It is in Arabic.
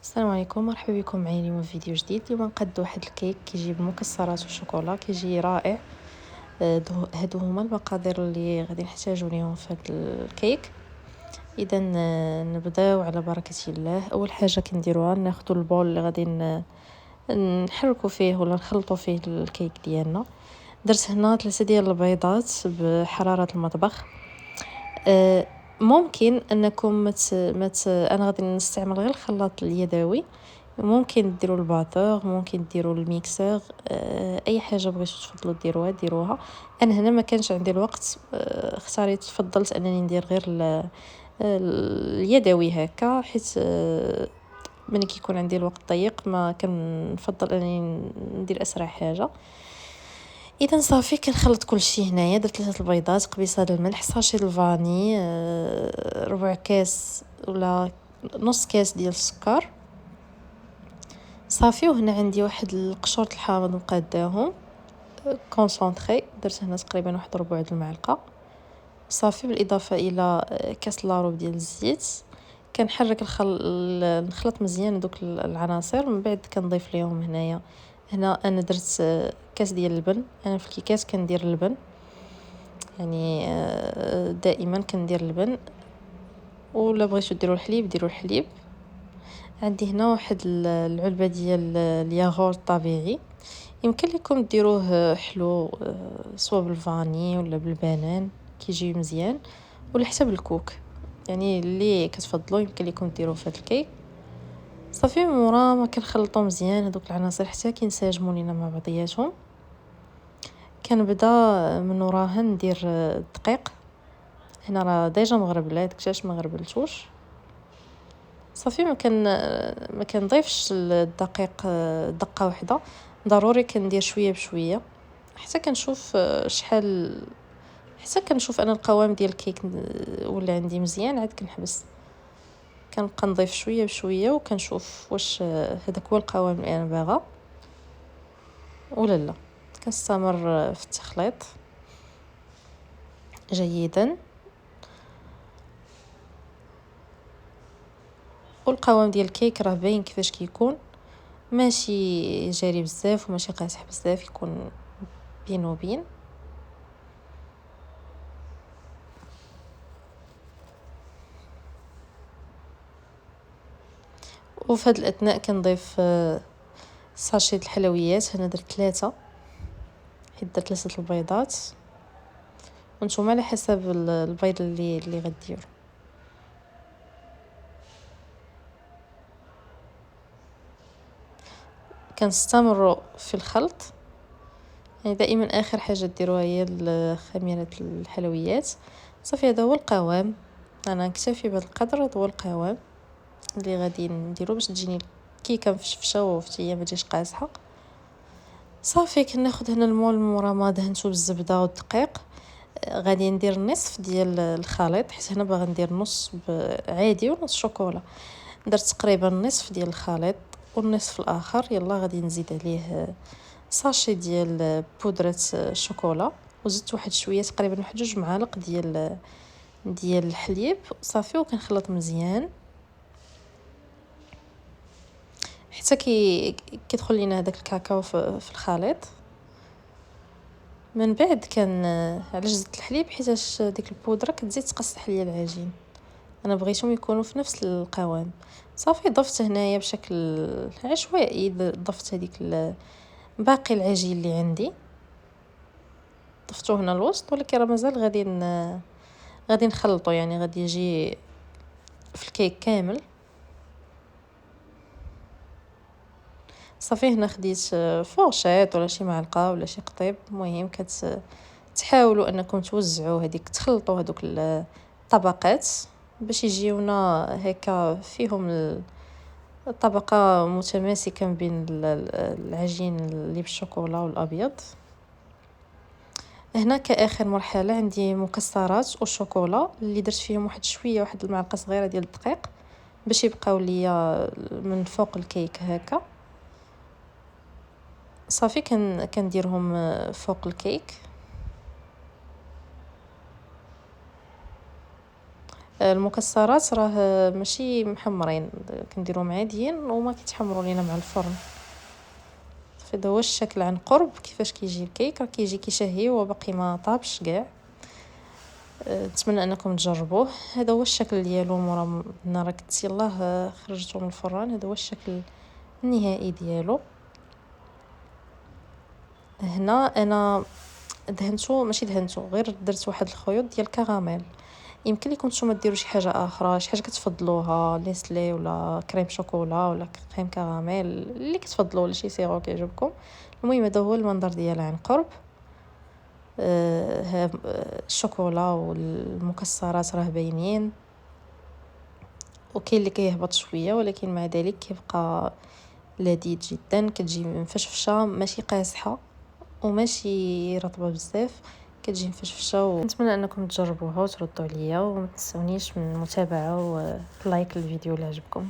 السلام عليكم، مرحبا بكم معايا اليوم في فيديو جديد. اليوم نقاد واحد الكيك كيجي بالمكسرات والشوكولا، كيجي رائع. هادو هما المقادير اللي غادي نحتاجو ليهم في هاد الكيك. اذا نبداو على بركه الله. اول حاجه كنديروها ناخدو البول اللي غادي نحركو فيه ولا نخلطو فيه الكيك ديالنا. درت هنا 3 ديال البيضات بحراره المطبخ. ممكن انكم انا غادي نستعمل غير الخلاط اليدوي. ممكن ديروا الباتور، ممكن ديروا الميكسور، اي حاجه بغيتو تفضلوا ديروها. انا هنا ما كانش عندي الوقت، فضلت انني ندير غير اليدوي هكا، حيت ملي كيكون عندي الوقت ضيق ما كنفضل انني ندير اسرع حاجه. اذا صافي كنخلط كلشي هنايا. درت 3 البيضات، قبيصه د الملح، ساشي الفاني، ربع كاس ولا نص كاس ديال السكر صافي. وهنا عندي واحد القشور الحامض مقاداهم كونسونطري، درت هنا تقريبا واحد ربع د المعلقه صافي، بالاضافه الى كاس لاروب ديال الزيت. كنحرك نخلط مزيان دوك العناصر، من بعد كنضيف ليهم هنا انا درت كاس ديال اللبن. انا في الكيكات كندير اللبن، يعني دائما كندير اللبن، ولا بغيتو ديروا الحليب ديروا الحليب. عندي هنا واحد العلبه ديال الياغورت طبيعي، يمكن لكم ديروه حلو، سواء بالفاني ولا بالبنان كيجي مزيان، ولا حتى بالكوك، يعني اللي كتفضلوا يمكن لكم ديروه في هذا الكيك. صافي مورا ما كنخلطوا مزيان هذوك العناصر حتى كينسجموا لينا مع بعضياتهم. كنبدا من وراها ندير الدقيق. هنا راه ديجا مغربله، داكشي ما غربلتوش صافي. ما كنضيفش الدقيق دقه واحده، ضروري كندير شويه بشويه حتى كنشوف شحال، حتى كنشوف انا القوام ديال الكيك ولا عندي مزيان، عاد كنحبس كنبقى نضيف شويه بشويه وكنشوف واش هذاك هو القوام اللي انا باغا ولا لا. كنستمر في التخليط جيدا، والقوام ديال الكيك راه باين كيفاش كيكون، ماشي جاري بزاف وماشي قاصح بزاف، يكون بين وبين. وفي هذا الاثناء كنضيف ساشي الحلويات. هنا درت 3 حيت درت 3 البيضات، وانتم على حسب البيض اللي غديروا. كنستمروا في الخلط، يعني دائما اخر حاجه ديروها هي خميره الحلويات. صافي هذا هو القوام، انا نكتفي بهذا القدر. هذا هو القوام اللي غادي نديرو باش تجيني كيكه مفشفشه وفتيه ما تجيش قاصحه. صافي كناخذ هنا المول مورا ما دهنتو بالزبده والدقيق. غادي ندير نصف ديال الخليط، حيت هنا باغا ندير نص عادي ونص شوكولا. درت تقريبا نصف ديال الخليط، والنصف الاخر يلا غادي نزيد عليه ساشي ديال بودره الشوكولا، وزدت واحد شويه تقريبا واحد 2 معالق ديال الحليب صافي. وكنخلط مزيان حتى كيدخل لينا هذاك الكاكاو في الخليط. من بعد علاش زدت الحليب؟ حيتاش ديك البودره كتزيد تقصح ليا العجين، انا بغيتهم يكونوا في نفس القوام. صافي ضفت هنايا بشكل عشوائي، ضفت هذيك باقي العجين اللي عندي ضفتوه هنا الوسط، ولكن راه مازال غادي نخلطه، يعني غادي يجي في الكيك كامل. صافي هنا خديت فورشيط ولا شي معلقه ولا شي قطيب، المهم تحاولوا انكم توزعوا هذيك، تخلطوا هذوك الطبقات باش يجيونا هكا فيهم الطبقه متماسكه بين العجين اللي بالشوكولا والابيض. هنا كاخر مرحله عندي مكسرات والشوكولا اللي درت فيهم واحد شويه، واحد المعلقه صغيره ديال الدقيق باش يبقاو ليا من فوق الكيك هكا. صافي كنديرهم فوق الكيك. المكسرات راه ماشي محمرين، كنديروهم عاديين وما كيتحمروا لينا مع الفرن. صافي هذا هو الشكل عن قرب كيفاش كيجي الكيك، راه كيجي كيشهي وباقي ما طابش كاع. نتمنى انكم تجربوه. هذا هو الشكل ديالو مورا نهار كنت يلاه خرجته من الفران. هذا هو الشكل النهائي ديالو. هنا انا دهنتو، ماشي دهنتو، غير درت واحد الخيوط ديال الكراميل. يمكن لكم نتوما ديروا شي حاجه اخرى، شي حاجه كتفضلوها، نيسلي ولا كريم شوكولا ولا كريم كراميل، اللي كتفضلوا، ولا شي سيرو كيعجبكم. المهم هذا هو المنظر ديالها عن قرب. الشوكولا والمكسرات راه باينين، وكاين اللي كيهبط شويه ولكن مع ذلك كيبقى لذيذ جدا. كتجي مفشفشه، ماشي قاصحه وماشي رطبه بزاف، كتجي مفشفشه. ونتمنى انكم تجربوها وتردوا عليا، وما تنسونيش من المتابعه ولايك الفيديو اللي عجبكم.